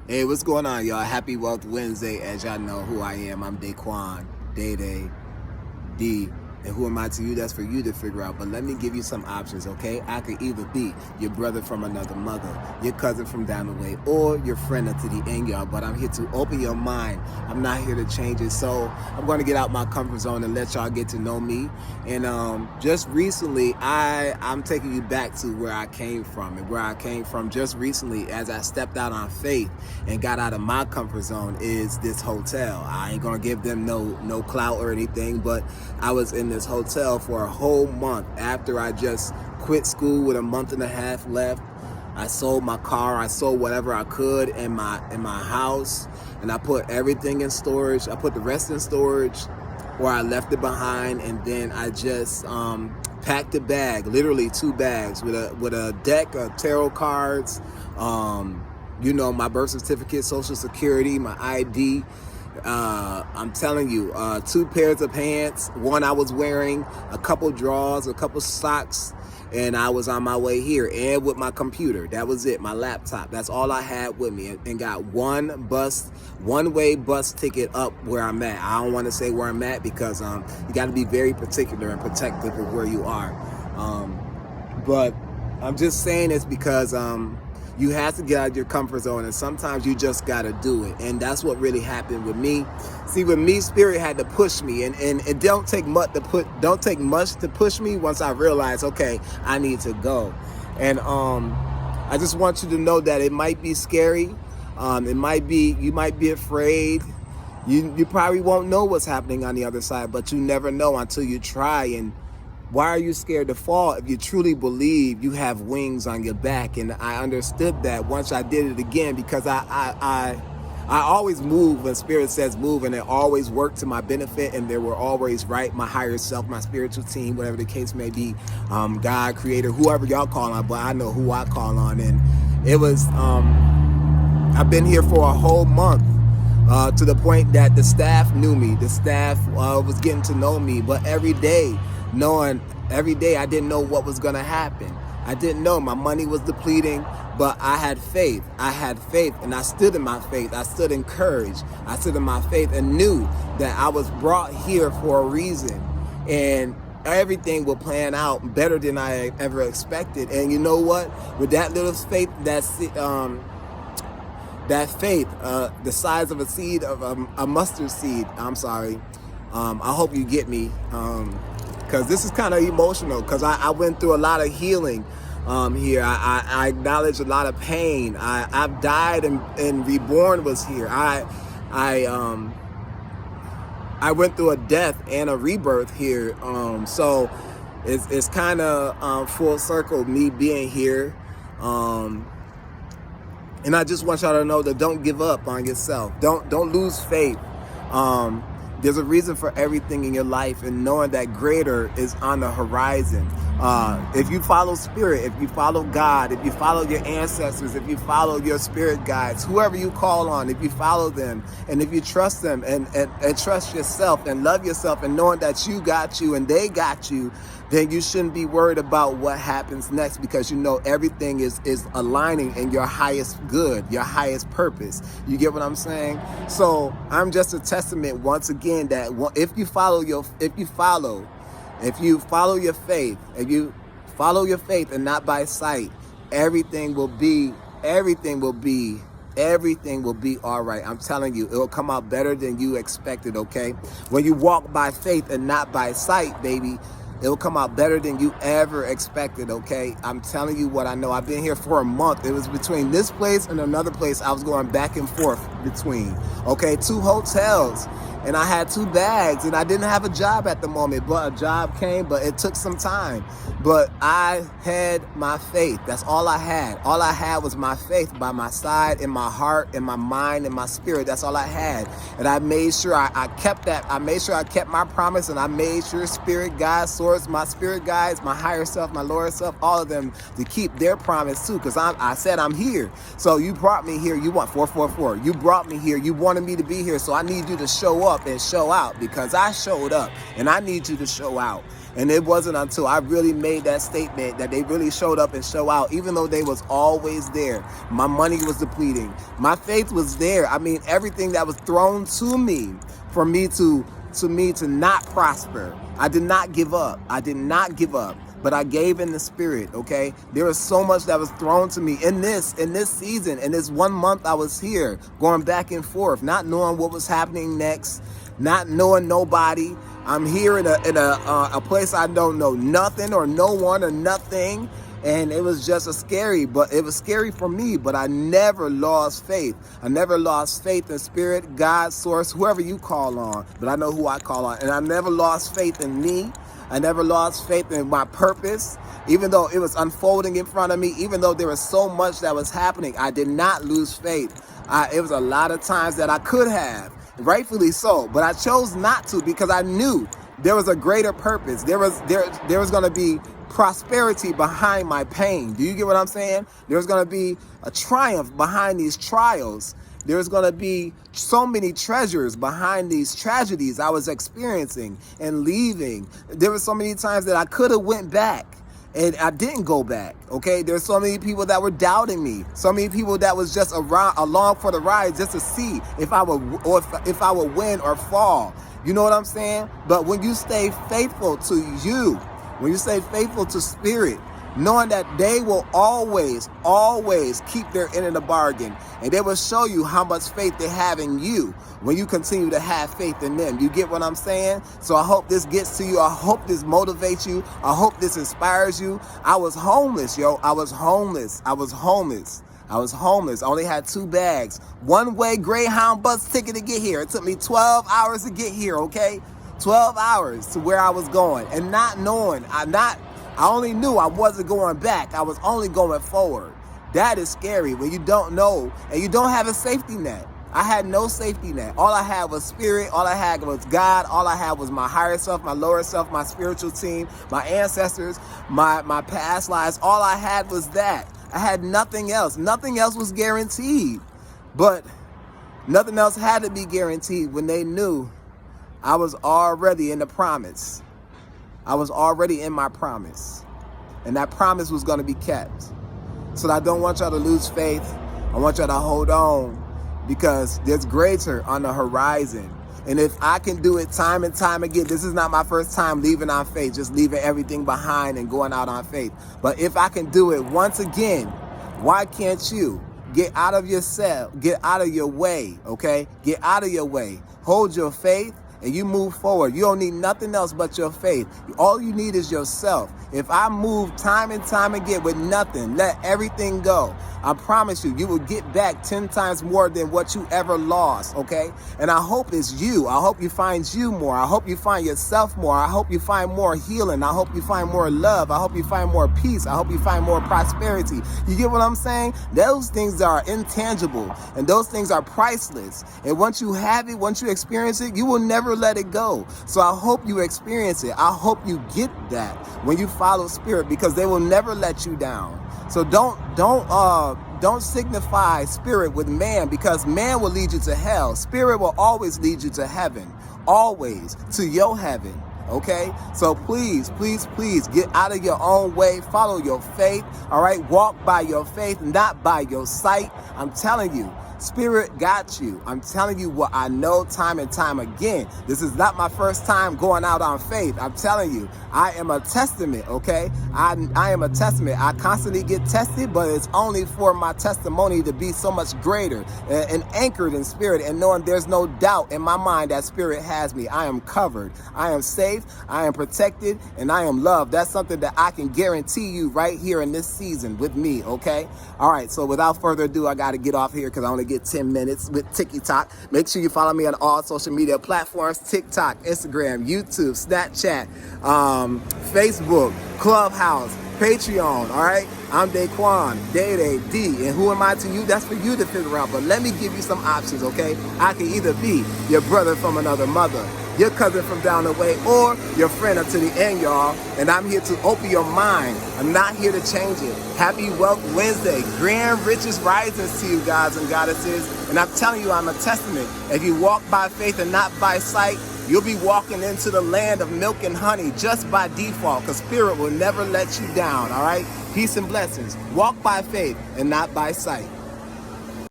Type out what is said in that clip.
Hey, what's going on, y'all? Happy Wealth Wednesday. As y'all know who I am, I'm Daquan, Day, D. And who am I to you? That's for you to figure out. But let me give you some options, okay? I could either be your brother from another mother, your cousin from down the way, or your friend up to the end, y'all. But I'm here to open your mind. I'm not here to change it. So I'm going to get out my comfort zone and let y'all get to know me. And just recently, I'm taking you back to where I came from. And where I came from just recently, as I stepped out on faith and got out of my comfort zone, is this hotel. I ain't gonna give them no clout or anything, but I was in this hotel for a whole month after I just quit school with a month and a half left. I sold my car, I sold whatever I could in my house, and I put everything in storage. I put the rest in storage, or I left it behind, and then I just packed a bag, literally 2 bags with a deck of tarot cards, my birth certificate, social security, my ID. I'm telling you, 2 pairs of pants, one I was wearing, a couple drawers, a couple socks, and I was on my way here, and with my computer. That was it, my laptop. That's all I had with me, and got one-way bus ticket up where I'm at. I don't want to say where I'm at because you got to be very particular and protective of where you are. But I'm just saying this because you have to get out of your comfort zone, and sometimes you just gotta do it. And that's what really happened with me. See, with me, Spirit had to push me, and it don't take much to push me once I realized, okay, I need to go. And I just want you to know that it might be scary. You might be afraid. You probably won't know what's happening on the other side, but you never know until you try. And why are you scared to fall if you truly believe you have wings on your back? And I understood that once I did it again, because I always move when Spirit says move, and it always worked to my benefit, and they were always right. My higher self, my spiritual team, whatever the case may be, God, creator, whoever y'all call on, but I know who I call on. And it was, I've been here for a whole month. To the point that the staff knew me. The staff was getting to know me, but every day I didn't know what was gonna happen. I didn't know. My money was depleting, but I had faith. And I stood in my faith. I stood encouraged. I stood in my faith and knew that I was brought here for a reason, and everything will plan out better than I ever expected. And you know what? With that little faith, that faith, the size of a seed of a mustard seed. I'm sorry. I hope you get me, because this is kind of emotional, because I went through a lot of healing here. I acknowledge a lot of pain. I've died and reborn was here. I went through a death and a rebirth here. So it's kind of full circle, me being here. And I just want y'all to know that don't give up on yourself. Don't lose faith. There's a reason for everything in your life, and knowing that greater is on the horizon. If you follow Spirit, if you follow God, if you follow your ancestors, if you follow your spirit guides, whoever you call on, if you follow them, and if you trust them and trust yourself and love yourself, and knowing that you got you and they got you, then you shouldn't be worried about what happens next, because you know everything is aligning in your highest good, your highest purpose. You get what I'm saying? So I'm just a testament once again that if you follow your faith, if you follow your faith and not by sight, everything will be all right. I'm telling you, it will come out better than you expected, okay? When you walk by faith and not by sight, baby, it will come out better than you ever expected, okay? I'm telling you what I know. I've been here for a month. It was between this place and another place I was going back and forth between, okay? 2 hotels. And I had 2 bags, and I didn't have a job at the moment, but a job came, but it took some time. But I had my faith. That's all I had. All I had was my faith by my side, in my heart, in my mind, in my spirit. That's all I had. And I made sure I kept that. I made sure I kept my promise, and I made sure Spirit, God, Source, my spirit guides, my higher self, my lower self, all of them, to keep their promise too, because I said I'm here. So you brought me here. You want 444. You brought me here. You wanted me to be here. So I need you to show up and show out, because I showed up, and I need you to show out. And it wasn't until I really made that statement that they really showed up and show out, even though they was always there. My money was depleting. My faith was there. I mean, everything that was thrown to me for me to not prosper. I did not give up. I did not give up. But I gave in the spirit, okay? There was so much that was thrown to me in this season, in this 1 month I was here, going back and forth, not knowing what was happening next, not knowing nobody. I'm here in a place I don't know nothing or no one or nothing. And it was just it was scary for me, but I never lost faith. I never lost faith in spirit, God, source, whoever you call on, but I know who I call on. And I never lost faith in me. I never lost faith in my purpose, even though it was unfolding in front of me, even though there was so much that was happening. I did not lose faith. It was a lot of times that I could have, rightfully so, but I chose not to because I knew there was a greater purpose. There was going to be prosperity behind my pain. Do you get what I'm saying? There's going to be a triumph behind these trials. There's going to be so many treasures behind these tragedies I was experiencing and leaving. There were so many times that I could have went back and I didn't go back, okay? There's so many people that were doubting me. So many people that was just along for the ride just to see if I would win or fall. You know what I'm saying? But when you stay faithful to you, when you stay faithful to spirit, knowing that they will always keep their end of the bargain, and they will show you how much faith they have in you when you continue to have faith in them. You get what I'm saying? So I hope this gets to you. I hope this motivates you. I hope this inspires you. I was homeless, yo. I was homeless. I only had 2 bags. One-way Greyhound bus ticket to get here. It took me 12 hours to get here, okay? 12 hours to where I was going. And not knowing, I only knew I wasn't going back. I was only going forward. That is scary when you don't know and you don't have a safety net. I had no safety net. All I had was spirit. All I had was God. All I had was my higher self, my lower self, my spiritual team, my ancestors, my past lives. All I had was that. I had nothing else. Nothing else was guaranteed. But nothing else had to be guaranteed when they knew I was already in the promise. I was already in my promise. And that promise was going to be kept. So I don't want y'all to lose faith. I want y'all to hold on because there's greater on the horizon. And if I can do it time and time again, this is not my first time leaving on faith, just leaving everything behind and going out on faith. But if I can do it once again, why can't you? Get out of yourself, get out of your way, okay? Get out of your way. Hold your faith and you move forward. You don't need nothing else but your faith. All you need is yourself. If I move time and time again with nothing, let everything go, I promise you, you will get back 10 times more than what you ever lost, okay? And I hope it's you. I hope you find you more. I hope you find yourself more. I hope you find more healing. I hope you find more love. I hope you find more peace. I hope you find more prosperity. You get what I'm saying? Those things are intangible and those things are priceless. And once you have it, once you experience it, you will never let it go. So I hope you experience it. I hope you get that when you follow spirit, because they will never let you down. So don't signify spirit with man, because man will lead you to hell. Spirit will always lead you to heaven, always to your heaven. Okay, so please get out of your own way. Follow your faith. All right, walk by your faith, not by your sight. I'm telling you, Spirit got you. I'm telling you what I know time and time again. This is not my first time going out on faith. I'm telling you, I am a testament, okay? I am a testament. I constantly get tested, but it's only for my testimony to be so much greater and anchored in spirit and knowing there's no doubt in my mind that spirit has me. I am covered. I am safe. I am protected, and I am loved. That's something that I can guarantee you right here in this season with me, okay? All right, so without further ado, I got to get off here because I only get 10 minutes with TikTok. Make sure you follow me on all social media platforms: TikTok, Instagram, YouTube, Snapchat, Facebook, Clubhouse, Patreon. All right, I'm Daquan, Day D, and who am I to you? That's for you to figure out. But let me give you some options, okay? I can either be your brother from another mother, your cousin from down the way, or your friend up to the end, y'all. And I'm here to open your mind. I'm not here to change it. Happy Wealth Wednesday. Grand riches risings to you, gods and goddesses. And I'm telling you, I'm a testament. If you walk by faith and not by sight, You'll be walking into the land of milk and honey just by default, because Spirit will never let you down, all right? Peace and blessings. Walk by faith and not by sight.